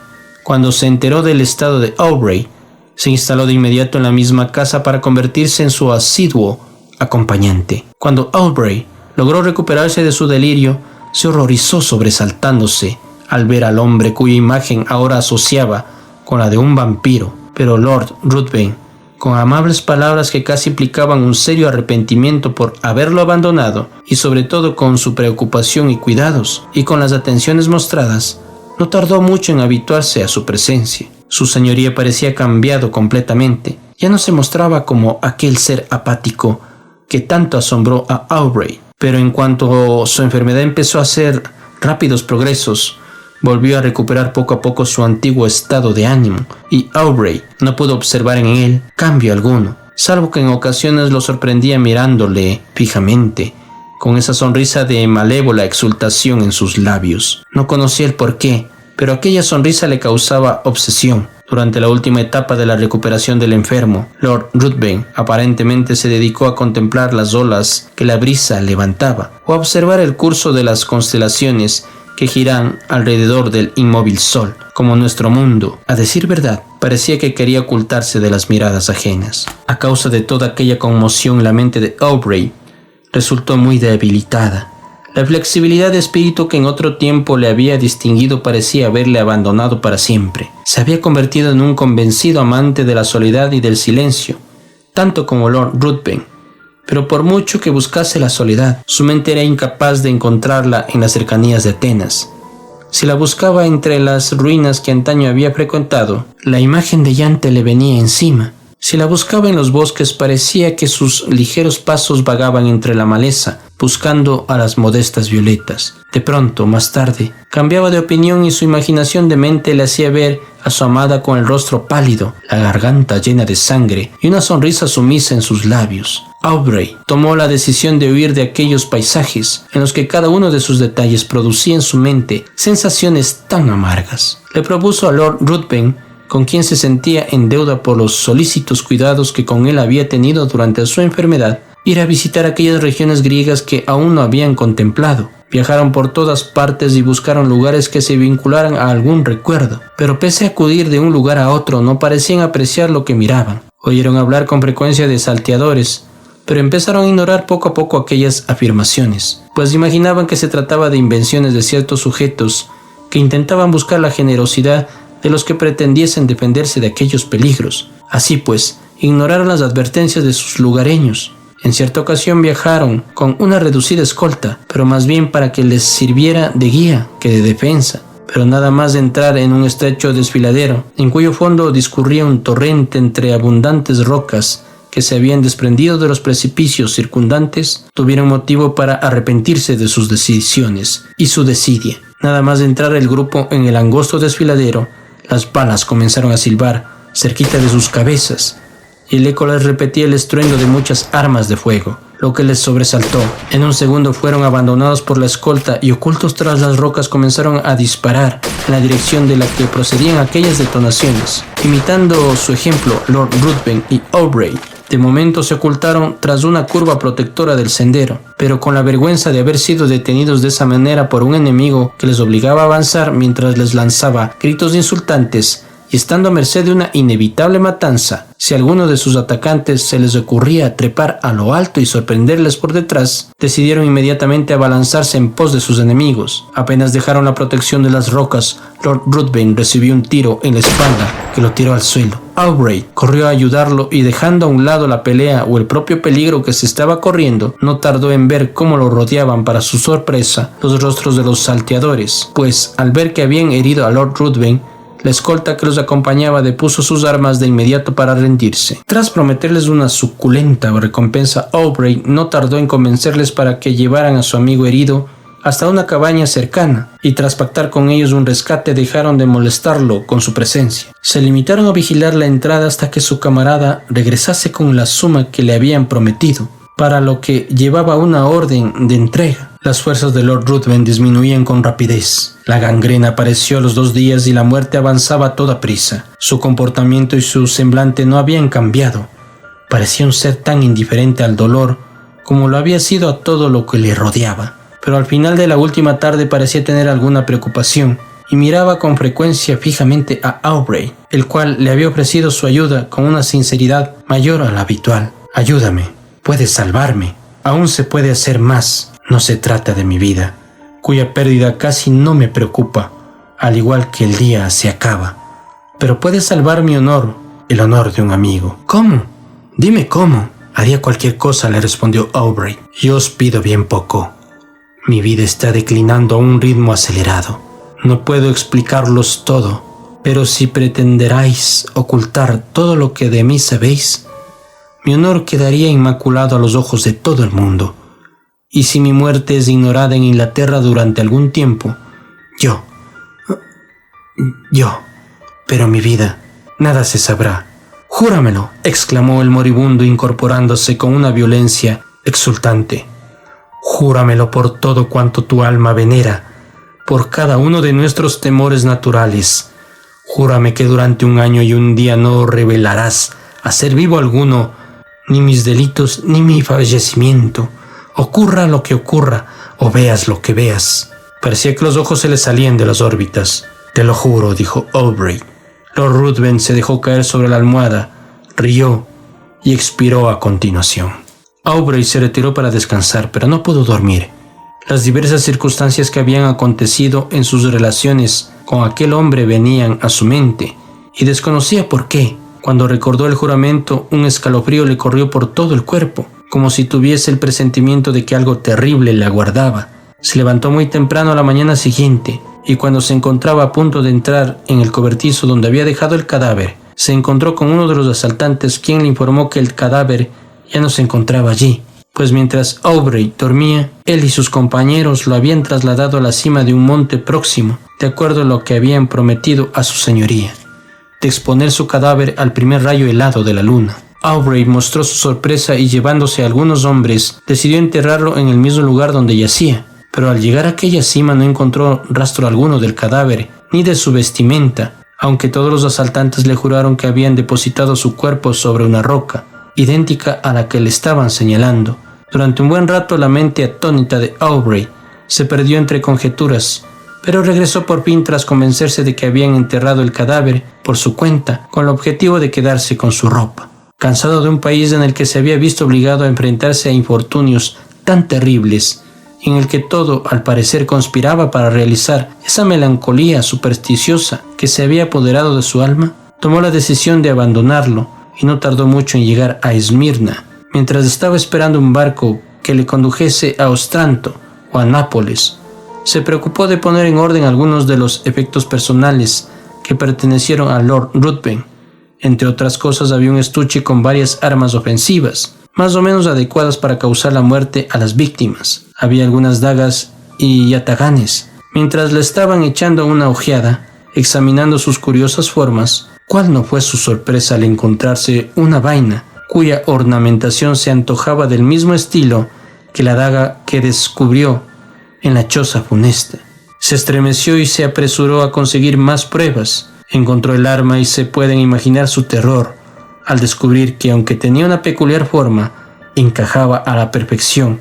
cuando se enteró del estado de Aubrey, se instaló de inmediato en la misma casa para convertirse en su asiduo acompañante. Cuando Aubrey logró recuperarse de su delirio, se horrorizó sobresaltándose al ver al hombre cuya imagen ahora asociaba con la de un vampiro. Pero Lord Ruthven, con amables palabras que casi implicaban un serio arrepentimiento por haberlo abandonado, y sobre todo con su preocupación y cuidados, y con las atenciones mostradas, no tardó mucho en habituarse a su presencia. Su señoría parecía cambiado completamente. Ya no se mostraba como aquel ser apático que tanto asombró a Aubrey. Pero en cuanto su enfermedad empezó a hacer rápidos progresos, volvió a recuperar poco a poco su antiguo estado de ánimo, y Aubrey no pudo observar en él cambio alguno, salvo que en ocasiones lo sorprendía mirándole fijamente, con esa sonrisa de malévola exultación en sus labios. No conocía el porqué, pero aquella sonrisa le causaba obsesión. Durante la última etapa de la recuperación del enfermo, Lord Ruthven aparentemente se dedicó a contemplar las olas que la brisa levantaba, o a observar el curso de las constelaciones que giran alrededor del inmóvil sol. Como nuestro mundo, a decir verdad, parecía que quería ocultarse de las miradas ajenas. A causa de toda aquella conmoción, la mente de Aubrey resultó muy debilitada. La flexibilidad de espíritu que en otro tiempo le había distinguido parecía haberle abandonado para siempre. Se había convertido en un convencido amante de la soledad y del silencio, tanto como Lord Ruthven. Pero por mucho que buscase la soledad, su mente era incapaz de encontrarla en las cercanías de Atenas. Si la buscaba entre las ruinas que antaño había frecuentado, la imagen de Yante le venía encima. Si la buscaba en los bosques, parecía que sus ligeros pasos vagaban entre la maleza, buscando a las modestas violetas. De pronto, más tarde, cambiaba de opinión y su imaginación demente le hacía ver a su amada con el rostro pálido, la garganta llena de sangre y una sonrisa sumisa en sus labios. Aubrey tomó la decisión de huir de aquellos paisajes en los que cada uno de sus detalles producía en su mente sensaciones tan amargas. Le propuso a Lord Ruthven, con quien se sentía en deuda por los solícitos cuidados que con él había tenido durante su enfermedad, ir a visitar aquellas regiones griegas que aún no habían contemplado. Viajaron por todas partes y buscaron lugares que se vincularan a algún recuerdo, pero pese a acudir de un lugar a otro, no parecían apreciar lo que miraban. Oyeron hablar con frecuencia de salteadores, pero empezaron a ignorar poco a poco aquellas afirmaciones, pues imaginaban que se trataba de invenciones de ciertos sujetos que intentaban buscar la generosidad de los que pretendiesen defenderse de aquellos peligros. Así pues, ignoraron las advertencias de sus lugareños. En cierta ocasión viajaron con una reducida escolta, pero más bien para que les sirviera de guía que de defensa. pero nada más de entrar en un estrecho desfiladero, en cuyo fondo discurría un torrente entre abundantes rocas que se habían desprendido de los precipicios circundantes, tuvieron motivo para arrepentirse de sus decisiones y su desidia. Nada más de entrar el grupo en el angosto desfiladero, las balas comenzaron a silbar cerquita de sus cabezas, y el eco les repetía el estruendo de muchas armas de fuego, lo que les sobresaltó. En un segundo fueron abandonados por la escolta y ocultos tras las rocas comenzaron a disparar en la dirección de la que procedían aquellas detonaciones. Imitando su ejemplo, Lord Ruthven y Aubrey de momento se ocultaron tras una curva protectora del sendero, pero con la vergüenza de haber sido detenidos de esa manera por un enemigo que les obligaba a avanzar mientras les lanzaba gritos insultantes, y estando a merced de una inevitable matanza, si a alguno de sus atacantes se les ocurría trepar a lo alto y sorprenderles por detrás, decidieron inmediatamente abalanzarse en pos de sus enemigos. Apenas dejaron la protección de las rocas, Lord Ruthven recibió un tiro en la espalda que lo tiró al suelo. Aubrey corrió a ayudarlo y, dejando a un lado la pelea o el propio peligro que se estaba corriendo, no tardó en ver cómo lo rodeaban para su sorpresa los rostros de los salteadores, pues al ver que habían herido a Lord Ruthven, la escolta que los acompañaba depuso sus armas de inmediato para rendirse. Tras prometerles una suculenta recompensa, Aubrey no tardó en convencerles para que llevaran a su amigo herido hasta una cabaña cercana, y tras pactar con ellos un rescate dejaron de molestarlo con su presencia. Se limitaron a vigilar la entrada hasta que su camarada regresase con la suma que le habían prometido, para lo que llevaba una orden de entrega. Las fuerzas de Lord Ruthven disminuían con rapidez. La gangrena apareció a los 2 días y la muerte avanzaba a toda prisa. Su comportamiento y su semblante no habían cambiado. Parecía un ser tan indiferente al dolor como lo había sido a todo lo que le rodeaba. Pero al final de la última tarde parecía tener alguna preocupación y miraba con frecuencia fijamente a Aubrey, el cual le había ofrecido su ayuda con una sinceridad mayor a la habitual. «Ayúdame, puedes salvarme, aún se puede hacer más. No se trata de mi vida, cuya pérdida casi no me preocupa, al igual que el día se acaba. Pero puedes salvar mi honor, el honor de un amigo». «¿Cómo? Dime cómo». «Haría cualquier cosa», le respondió Aubrey. «Yo os pido bien poco. Mi vida está declinando a un ritmo acelerado. No puedo explicarlos todo, pero si pretenderáis ocultar todo lo que de mí sabéis, mi honor quedaría inmaculado a los ojos de todo el mundo. Y si mi muerte es ignorada en Inglaterra durante algún tiempo, pero mi vida, nada se sabrá». «Júramelo», exclamó el moribundo incorporándose con una violencia exultante. «Júramelo por todo cuanto tu alma venera, por cada uno de nuestros temores naturales. Júrame que durante 1 año y 1 día no revelarás a ser vivo alguno, ni mis delitos ni mi fallecimiento, ocurra lo que ocurra o veas lo que veas». Parecía que los ojos se le salían de las órbitas. «Te lo juro», dijo Aubrey. Lord Ruthven se dejó caer sobre la almohada, rió y expiró a continuación. Aubrey se retiró para descansar, pero no pudo dormir. Las diversas circunstancias que habían acontecido en sus relaciones con aquel hombre venían a su mente, y desconocía por qué. Cuando recordó el juramento, un escalofrío le corrió por todo el cuerpo, como si tuviese el presentimiento de que algo terrible le aguardaba. Se levantó muy temprano a la mañana siguiente, y cuando se encontraba a punto de entrar en el cobertizo donde había dejado el cadáver, se encontró con uno de los asaltantes, quien le informó que el cadáver ya no se encontraba allí, pues mientras Aubrey dormía, él y sus compañeros lo habían trasladado a la cima de un monte próximo, de acuerdo a lo que habían prometido a su señoría, de exponer su cadáver al primer rayo helado de la luna. Aubrey mostró su sorpresa y, llevándose a algunos hombres, decidió enterrarlo en el mismo lugar donde yacía, pero al llegar a aquella cima no encontró rastro alguno del cadáver, ni de su vestimenta, aunque todos los asaltantes le juraron que habían depositado su cuerpo sobre una roca, idéntica a la que le estaban señalando. Durante un buen rato la mente atónita de Aubrey se perdió entre conjeturas, pero regresó por fin tras convencerse de que habían enterrado el cadáver por su cuenta, con el objetivo de quedarse con su ropa. Cansado de un país en el que se había visto obligado a enfrentarse a infortunios tan terribles, en el que todo al parecer conspiraba para realizar esa melancolía supersticiosa que se había apoderado de su alma, tomó la decisión de abandonarlo y no tardó mucho en llegar a Esmirna. Mientras estaba esperando un barco que le condujese a Ostranto o a Nápoles, se preocupó de poner en orden algunos de los efectos personales que pertenecieron a Lord Ruthven. Entre otras cosas, había un estuche con varias armas ofensivas, más o menos adecuadas para causar la muerte a las víctimas. Había algunas dagas y yataganes. Mientras le estaban echando una ojeada, examinando sus curiosas formas, ¿cuál no fue su sorpresa al encontrarse una vaina cuya ornamentación se antojaba del mismo estilo que la daga que descubrió en la choza funesta? Se estremeció y se apresuró a conseguir más pruebas. Encontró el arma y se pueden imaginar su terror al descubrir que, aunque tenía una peculiar forma, encajaba a la perfección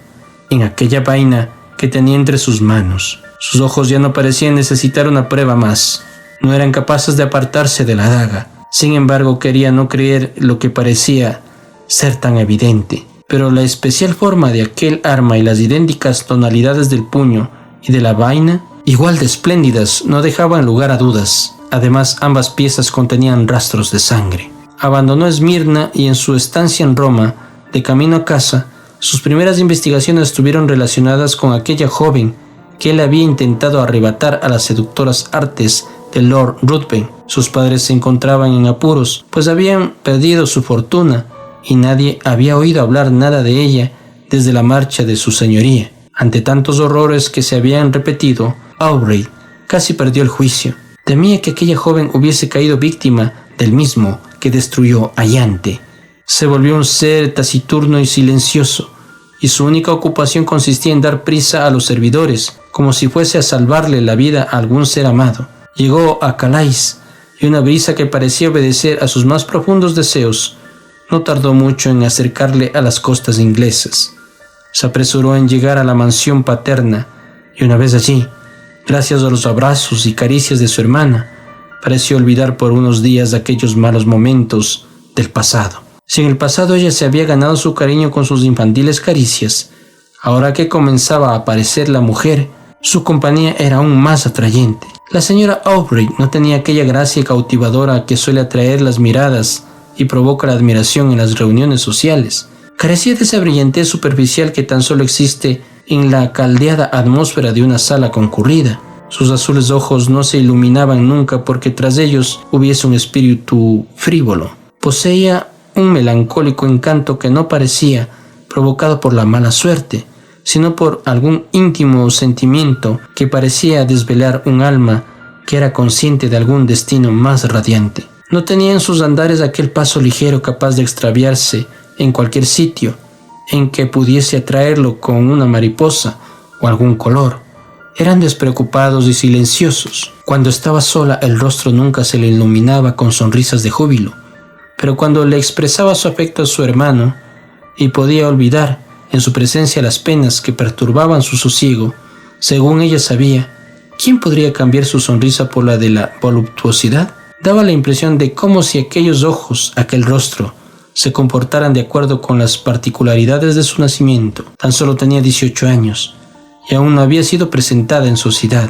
en aquella vaina que tenía entre sus manos. Sus ojos ya no parecían necesitar una prueba más. No eran capaces de apartarse de la daga. Sin embargo, quería no creer lo que parecía ser tan evidente. Pero la especial forma de aquel arma y las idénticas tonalidades del puño y de la vaina, igual de espléndidas, no dejaban lugar a dudas. Además, ambas piezas contenían rastros de sangre. Abandonó Esmirna y en su estancia en Roma, de camino a casa, sus primeras investigaciones estuvieron relacionadas con aquella joven que él había intentado arrebatar a las seductoras artes de Lord Ruthven. Sus padres se encontraban en apuros, pues habían perdido su fortuna y nadie había oído hablar nada de ella desde la marcha de su señoría. Ante tantos horrores que se habían repetido, Aubrey casi perdió el juicio. Temía que aquella joven hubiese caído víctima del mismo que destruyó a Yante. Se volvió un ser taciturno y silencioso, y su única ocupación consistía en dar prisa a los servidores, como si fuese a salvarle la vida a algún ser amado. Llegó a Calais, y una brisa que parecía obedecer a sus más profundos deseos no tardó mucho en acercarle a las costas inglesas. Se apresuró en llegar a la mansión paterna, y una vez allí, gracias a los abrazos y caricias de su hermana, pareció olvidar por unos días aquellos malos momentos del pasado. Si en el pasado ella se había ganado su cariño con sus infantiles caricias, ahora que comenzaba a aparecer la mujer, su compañía era aún más atrayente. La señora Aubrey no tenía aquella gracia cautivadora que suele atraer las miradas y provoca la admiración en las reuniones sociales. Carecía de esa brillantez superficial que tan solo existe en la caldeada atmósfera de una sala concurrida. Sus azules ojos no se iluminaban nunca porque tras ellos hubiese un espíritu frívolo. Poseía un melancólico encanto que no parecía provocado por la mala suerte, sino por algún íntimo sentimiento que parecía desvelar un alma que era consciente de algún destino más radiante. No tenía en sus andares aquel paso ligero capaz de extraviarse en cualquier sitio en que pudiese atraerlo con una mariposa o algún color. Eran despreocupados y silenciosos. Cuando estaba sola, el rostro nunca se le iluminaba con sonrisas de júbilo, pero cuando le expresaba su afecto a su hermano y podía olvidar en su presencia las penas que perturbaban su sosiego, según ella sabía, ¿quién podría cambiar su sonrisa por la de la voluptuosidad? Daba la impresión de como si aquellos ojos, aquel rostro, se comportaran de acuerdo con las particularidades de su nacimiento. Tan solo tenía 18 años y aún no había sido presentada en sociedad,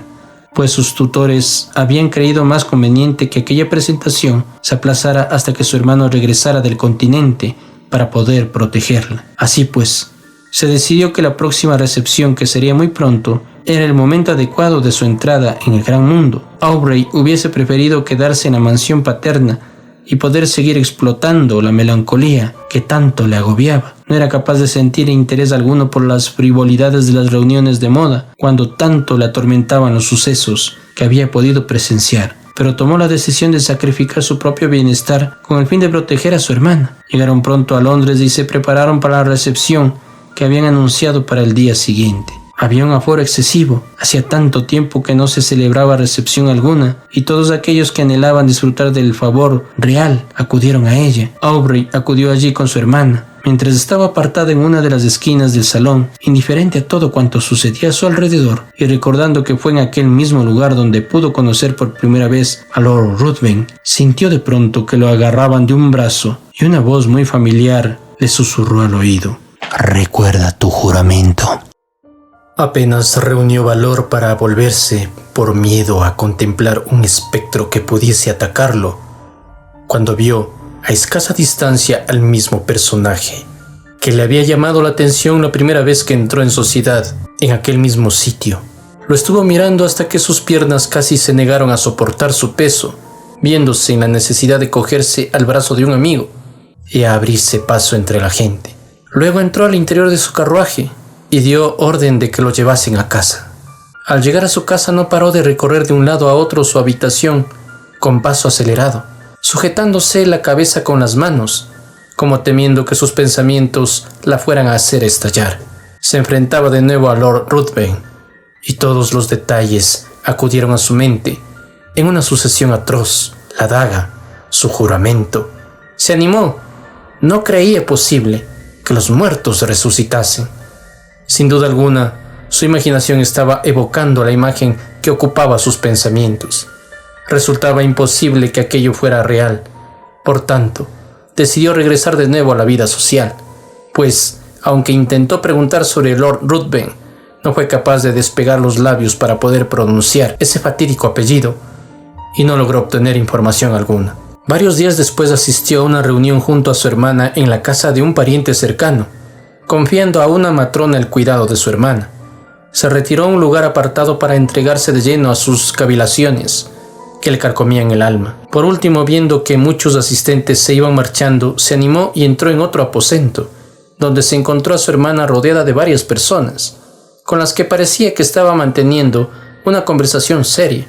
pues sus tutores habían creído más conveniente que aquella presentación se aplazara hasta que su hermano regresara del continente para poder protegerla. Así pues, se decidió que la próxima recepción, que sería muy pronto, era el momento adecuado de su entrada en el gran mundo. Aubrey hubiese preferido quedarse en la mansión paterna y poder seguir explotando la melancolía que tanto le agobiaba. No era capaz de sentir interés alguno por las frivolidades de las reuniones de moda, cuando tanto le atormentaban los sucesos que había podido presenciar. Pero tomó la decisión de sacrificar su propio bienestar con el fin de proteger a su hermana. Llegaron pronto a Londres y se prepararon para la recepción que habían anunciado para el día siguiente. Había un aforo excesivo. Hacía tanto tiempo que no se celebraba recepción alguna, y todos aquellos que anhelaban disfrutar del favor real acudieron a ella. Aubrey acudió allí con su hermana. Mientras estaba apartada en una de las esquinas del salón, indiferente a todo cuanto sucedía a su alrededor, y recordando que fue en aquel mismo lugar donde pudo conocer por primera vez a Lord Ruthven, sintió de pronto que lo agarraban de un brazo, y una voz muy familiar le susurró al oído: «Recuerda tu juramento». Apenas reunió valor para volverse por miedo a contemplar un espectro que pudiese atacarlo, cuando vio a escasa distancia al mismo personaje que le había llamado la atención la primera vez que entró en sociedad en aquel mismo sitio. Lo estuvo mirando hasta que sus piernas casi se negaron a soportar su peso, viéndose en la necesidad de cogerse al brazo de un amigo y a abrirse paso entre la gente. Luego entró al interior de su carruaje y dio orden de que lo llevasen a casa. Al llegar a su casa no paró de recorrer de un lado a otro su habitación con paso acelerado, sujetándose la cabeza con las manos, como temiendo que sus pensamientos la fueran a hacer estallar. Se enfrentaba de nuevo a Lord Ruthven y todos los detalles acudieron a su mente en una sucesión atroz: la daga, su juramento. Se animó. No creía posible que los muertos resucitasen. Sin duda alguna, su imaginación estaba evocando la imagen que ocupaba sus pensamientos. Resultaba imposible que aquello fuera real. Por tanto, decidió regresar de nuevo a la vida social, pues, aunque intentó preguntar sobre Lord Ruthven, no fue capaz de despegar los labios para poder pronunciar ese fatídico apellido y no logró obtener información alguna. Varios días después asistió a una reunión junto a su hermana en la casa de un pariente cercano, confiando a una matrona el cuidado de su hermana. Se retiró a un lugar apartado para entregarse de lleno a sus cavilaciones, que le carcomían el alma. Por último, viendo que muchos asistentes se iban marchando, se animó y entró en otro aposento, donde se encontró a su hermana rodeada de varias personas, con las que parecía que estaba manteniendo una conversación seria.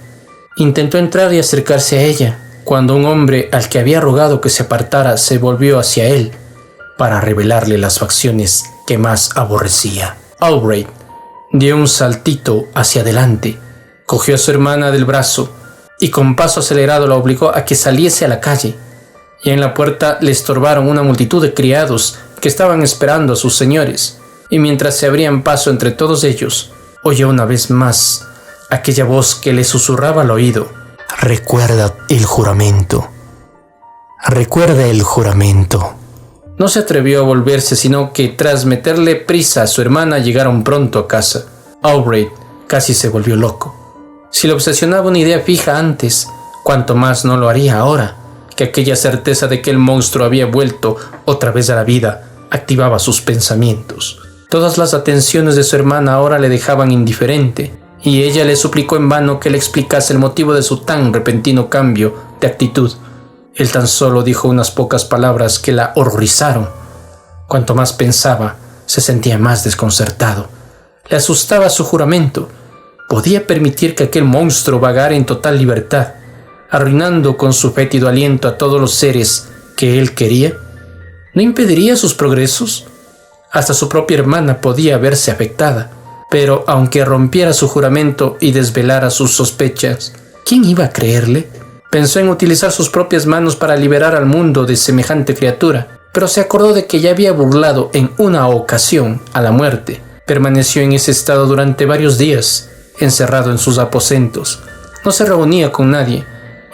Intentó entrar y acercarse a ella, cuando un hombre al que había rogado que se apartara se volvió hacia él para revelarle las facciones que más aborrecía. Aubrey dio un saltito hacia adelante, cogió a su hermana del brazo y con paso acelerado la obligó a que saliese a la calle, y en la puerta le estorbaron una multitud de criados que estaban esperando a sus señores, y mientras se abrían paso entre todos ellos, oyó una vez más aquella voz que le susurraba al oído: «Recuerda el juramento. Recuerda el juramento». No se atrevió a volverse, sino que tras meterle prisa a su hermana llegaron pronto a casa. Aubrey casi se volvió loco. Si le obsesionaba una idea fija antes, cuanto más no lo haría ahora, que aquella certeza de que el monstruo había vuelto otra vez a la vida activaba sus pensamientos. Todas las atenciones de su hermana ahora le dejaban indiferente, y ella le suplicó en vano que le explicase el motivo de su tan repentino cambio de actitud. Él tan solo dijo unas pocas palabras que la horrorizaron. Cuanto más pensaba, se sentía más desconcertado. Le asustaba su juramento. ¿Podía permitir que aquel monstruo vagara en total libertad, arruinando con su fétido aliento a todos los seres que él quería? ¿No impediría sus progresos? Hasta su propia hermana podía verse afectada. Pero aunque rompiera su juramento y desvelara sus sospechas, ¿quién iba a creerle? Pensó en utilizar sus propias manos para liberar al mundo de semejante criatura, pero se acordó de que ya había burlado en una ocasión a la muerte. Permaneció en ese estado durante varios días, encerrado en sus aposentos. No se reunía con nadie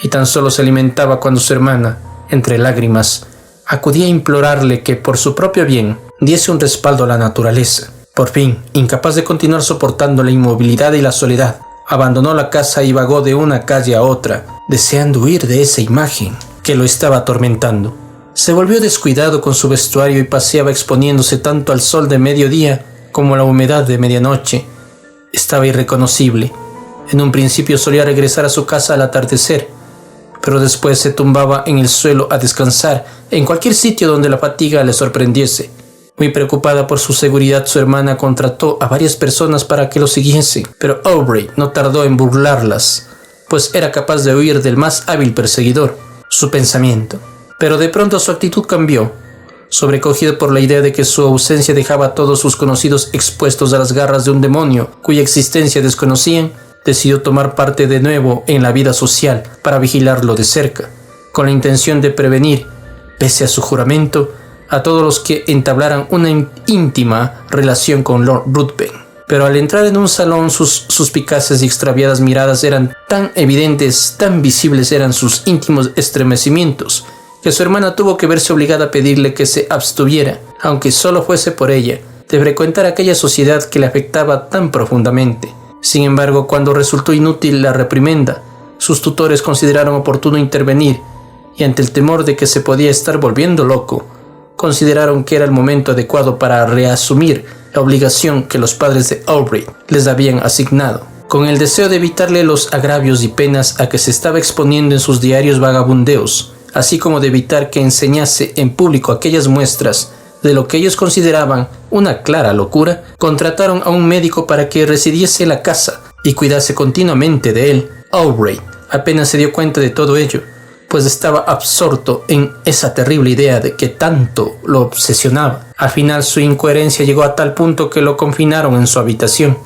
y tan solo se alimentaba cuando su hermana, entre lágrimas, acudía a implorarle que por su propio bien diese un respaldo a la naturaleza. Por fin, incapaz de continuar soportando la inmovilidad y la soledad, abandonó la casa y vagó de una calle a otra, deseando huir de esa imagen que lo estaba atormentando. Se volvió descuidado con su vestuario y paseaba exponiéndose tanto al sol de mediodía como a la humedad de medianoche. Estaba irreconocible. En un principio solía regresar a su casa al atardecer, pero después se tumbaba en el suelo a descansar en cualquier sitio donde la fatiga le sorprendiese. Muy preocupada por su seguridad, su hermana contrató a varias personas para que lo siguiesen, pero Aubrey no tardó en burlarlas, pues era capaz de huir del más hábil perseguidor, su pensamiento. Pero de pronto su actitud cambió. Sobrecogido por la idea de que su ausencia dejaba a todos sus conocidos expuestos a las garras de un demonio cuya existencia desconocían, decidió tomar parte de nuevo en la vida social para vigilarlo de cerca, con la intención de prevenir, pese a su juramento, a todos los que entablaran una íntima relación con Lord Ruthven. Pero al entrar en un salón, sus suspicaces y extraviadas miradas eran tan evidentes, tan visibles eran sus íntimos estremecimientos, que su hermana tuvo que verse obligada a pedirle que se abstuviera, aunque solo fuese por ella, de frecuentar aquella sociedad que le afectaba tan profundamente. Sin embargo, cuando resultó inútil la reprimenda, sus tutores consideraron oportuno intervenir, y ante el temor de que se podía estar volviendo loco, consideraron que era el momento adecuado para reasumir la obligación que los padres de Aubrey les habían asignado. con el deseo de evitarle los agravios y penas a que se estaba exponiendo en sus diarios vagabundeos, así como de evitar que enseñase en público aquellas muestras de lo que ellos consideraban una clara locura, contrataron a un médico para que residiese en la casa y cuidase continuamente de él. Aubrey apenas se dio cuenta de todo ello, pues estaba absorto en esa terrible idea de que tanto lo obsesionaba. Al final su incoherencia llegó a tal punto que lo confinaron en su habitación.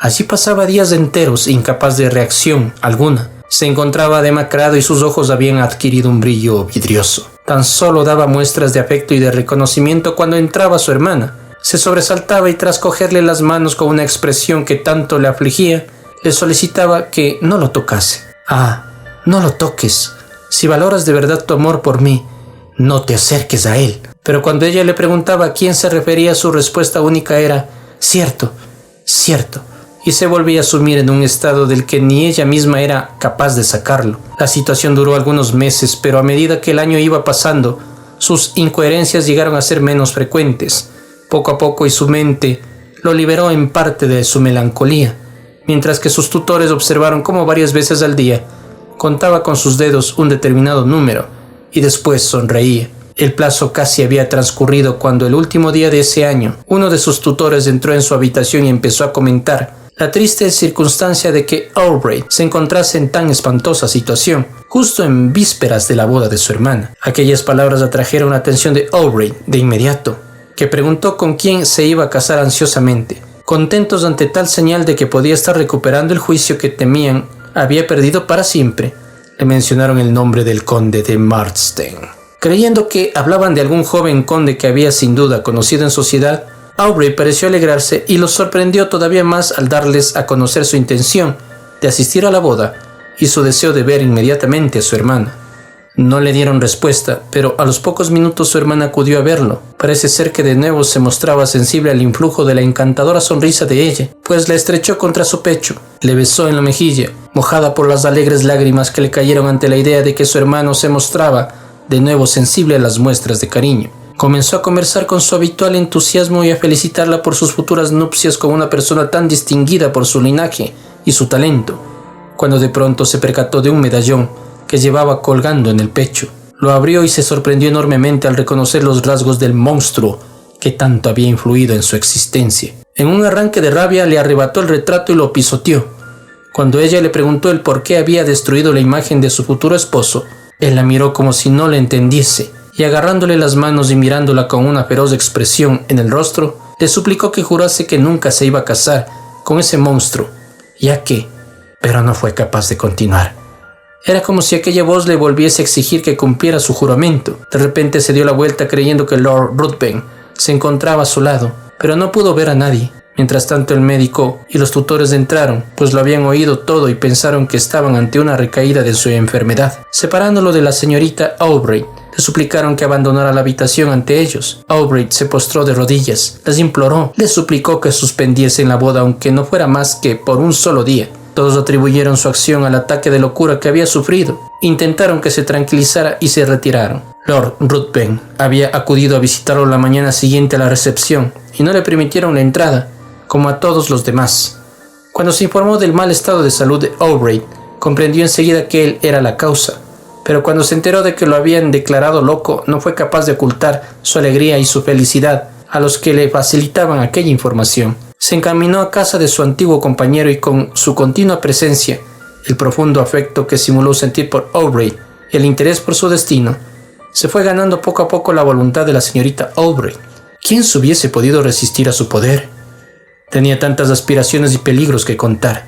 Allí pasaba días enteros incapaz de reacción alguna. Se encontraba demacrado y sus ojos habían adquirido un brillo vidrioso. Tan solo daba muestras de afecto y de reconocimiento cuando entraba su hermana. Se sobresaltaba y tras cogerle las manos con una expresión que tanto le afligía, le solicitaba que no lo tocase. «Ah, no lo toques. Si valoras de verdad tu amor por mí, no te acerques a él». Pero cuando ella le preguntaba a quién se refería, su respuesta única era «cierto, cierto», y se volvía a sumir en un estado del que ni ella misma era capaz de sacarlo. La situación duró algunos meses, pero a medida que el año iba pasando, sus incoherencias llegaron a ser menos frecuentes. Poco a poco y su mente lo liberó en parte de su melancolía, mientras que sus tutores observaron cómo varias veces al día contaba con sus dedos un determinado número y después sonreía. El plazo casi había transcurrido cuando el último día de ese año, uno de sus tutores entró en su habitación y empezó a comentar la triste circunstancia de que Aubrey se encontrase en tan espantosa situación, justo en vísperas de la boda de su hermana. Aquellas palabras atrajeron la atención de Aubrey de inmediato, que preguntó con quién se iba a casar ansiosamente. Contentos ante tal señal de que podía estar recuperando el juicio que temían había perdido para siempre, le mencionaron el nombre del conde de Marsden. Creyendo que hablaban de algún joven conde que había sin duda conocido en sociedad, Aubrey pareció alegrarse y los sorprendió todavía más al darles a conocer su intención de asistir a la boda y su deseo de ver inmediatamente a su hermana. No le dieron respuesta, pero a los pocos minutos su hermana acudió a verlo. Parece ser que de nuevo se mostraba sensible al influjo de la encantadora sonrisa de ella, pues la estrechó contra su pecho, le besó en la mejilla, mojada por las alegres lágrimas que le cayeron ante la idea de que su hermano se mostraba de nuevo sensible a las muestras de cariño. Comenzó a conversar con su habitual entusiasmo y a felicitarla por sus futuras nupcias con una persona tan distinguida por su linaje y su talento, cuando de pronto se percató de un medallón que llevaba colgando en el pecho. Lo abrió y se sorprendió enormemente al reconocer los rasgos del monstruo que tanto había influido en su existencia. En un arranque de rabia le arrebató el retrato y lo pisoteó. Cuando ella le preguntó el por qué había destruido la imagen de su futuro esposo, él la miró como si no la entendiese, y agarrándole las manos y mirándola con una feroz expresión en el rostro, le suplicó que jurase que nunca se iba a casar con ese monstruo, ya que, pero no fue capaz de continuar. Era como si aquella voz le volviese a exigir que cumpliera su juramento. De repente se dio la vuelta creyendo que Lord Ruthven se encontraba a su lado, pero no pudo ver a nadie. Mientras tanto el médico y los tutores entraron, pues lo habían oído todo y pensaron que estaban ante una recaída de su enfermedad. Separándolo de la señorita Aubrey, le suplicaron que abandonara la habitación ante ellos. Aubrey se postró de rodillas, les imploró, les suplicó que suspendiesen la boda aunque no fuera más que por un solo día. Todos atribuyeron su acción al ataque de locura que había sufrido. Intentaron que se tranquilizara y se retiraron. Lord Ruthven había acudido a visitarlo la mañana siguiente a la recepción y no le permitieron la entrada, como a todos los demás. Cuando se informó del mal estado de salud de Aubrey, comprendió enseguida que él era la causa, pero cuando se enteró de que lo habían declarado loco, no fue capaz de ocultar su alegría y su felicidad a los que le facilitaban aquella información. Se encaminó a casa de su antiguo compañero y con su continua presencia, el profundo afecto que simuló sentir por Aubrey y el interés por su destino, se fue ganando poco a poco la voluntad de la señorita Aubrey. ¿Quién se hubiese podido resistir a su poder? Tenía tantas aspiraciones y peligros que contar.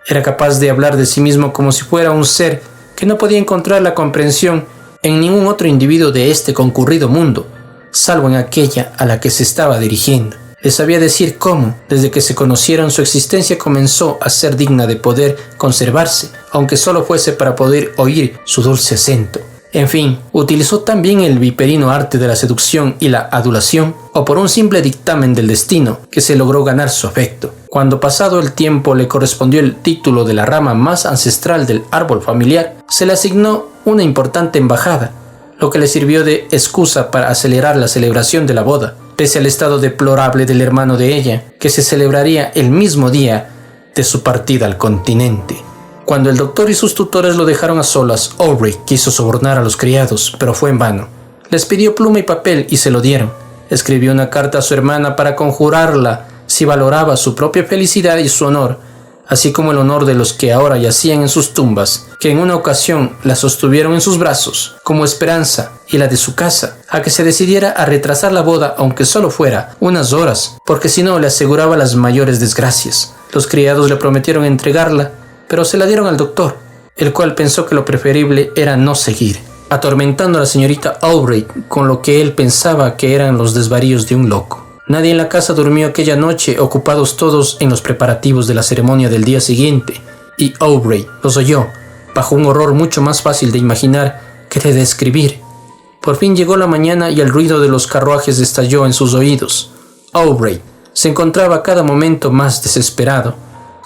Era capaz de hablar de sí mismo como si fuera un ser que no podía encontrar la comprensión en ningún otro individuo de este concurrido mundo, salvo en aquella a la que se estaba dirigiendo. Le sabía decir cómo, desde que se conocieron, su existencia comenzó a ser digna de poder conservarse, aunque solo fuese para poder oír su dulce acento. En fin, utilizó tan bien el viperino arte de la seducción y la adulación, o por un simple dictamen del destino, que se logró ganar su afecto. Cuando pasado el tiempo le correspondió el título de la rama más ancestral del árbol familiar, se le asignó una importante embajada, lo que le sirvió de excusa para acelerar la celebración de la boda. Pese al estado deplorable del hermano de ella, que se celebraría el mismo día de su partida al continente. Cuando el doctor y sus tutores lo dejaron a solas, Aubrey quiso sobornar a los criados, pero fue en vano. Les pidió pluma y papel y se lo dieron. Escribió una carta a su hermana para conjurarla si valoraba su propia felicidad y su honor, así como el honor de los que ahora yacían en sus tumbas, que en una ocasión la sostuvieron en sus brazos, como esperanza, y la de su casa, a que se decidiera a retrasar la boda aunque solo fuera unas horas, porque si no le aseguraba las mayores desgracias. Los criados le prometieron entregarla, pero se la dieron al doctor, el cual pensó que lo preferible era no seguir, atormentando a la señorita Aubrey con lo que él pensaba que eran los desvaríos de un loco. Nadie en la casa durmió aquella noche, ocupados todos en los preparativos de la ceremonia del día siguiente, y Aubrey los oyó, bajo un horror mucho más fácil de imaginar que de describir. Por fin llegó la mañana y el ruido de los carruajes estalló en sus oídos. Aubrey se encontraba cada momento más desesperado.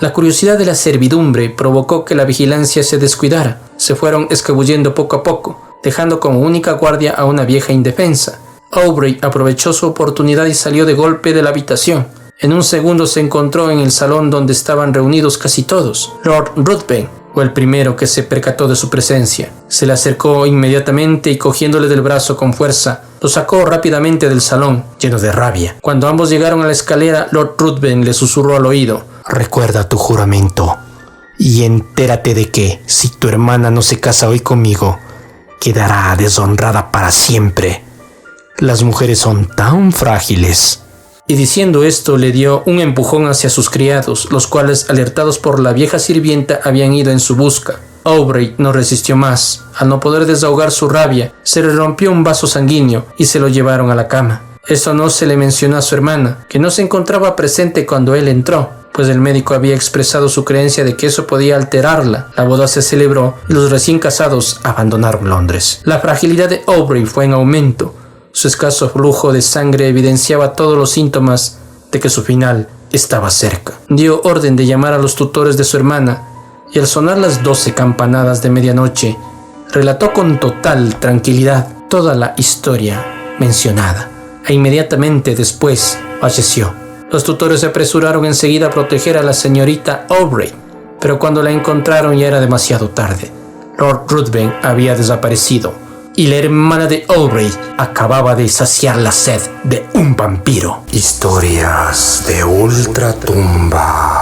La curiosidad de la servidumbre provocó que la vigilancia se descuidara. Se fueron escabullendo poco a poco, dejando como única guardia a una vieja indefensa. Aubrey aprovechó su oportunidad y salió de golpe de la habitación. En un segundo se encontró en el salón donde estaban reunidos casi todos. Lord Ruthven fue el primero que se percató de su presencia. Se le acercó inmediatamente y cogiéndole del brazo con fuerza, lo sacó rápidamente del salón, lleno de rabia. Cuando ambos llegaron a la escalera, Lord Ruthven le susurró al oído: «Recuerda tu juramento y entérate de que, si tu hermana no se casa hoy conmigo, quedará deshonrada para siempre. Las mujeres son tan frágiles». Y diciendo esto le dio un empujón hacia sus criados, los cuales, alertados por la vieja sirvienta, habían ido en su busca. Aubrey no resistió más. Al no poder desahogar su rabia, se le rompió un vaso sanguíneo y se lo llevaron a la cama. Esto no se le mencionó a su hermana, que no se encontraba presente cuando él entró, pues el médico había expresado su creencia de que eso podía alterarla. La boda se celebró y los recién casados abandonaron Londres. La fragilidad de Aubrey fue en aumento. Su escaso flujo de sangre evidenciaba todos los síntomas de que su final estaba cerca. Dio orden de llamar a los tutores de su hermana y al sonar las 12 campanadas de medianoche, relató con total tranquilidad toda la historia mencionada e inmediatamente después falleció. Los tutores se apresuraron enseguida a proteger a la señorita Aubrey, pero cuando la encontraron ya era demasiado tarde. Lord Ruthven había desaparecido y la hermana de Aubrey acababa de saciar la sed de un vampiro. Historias de Ultratumba.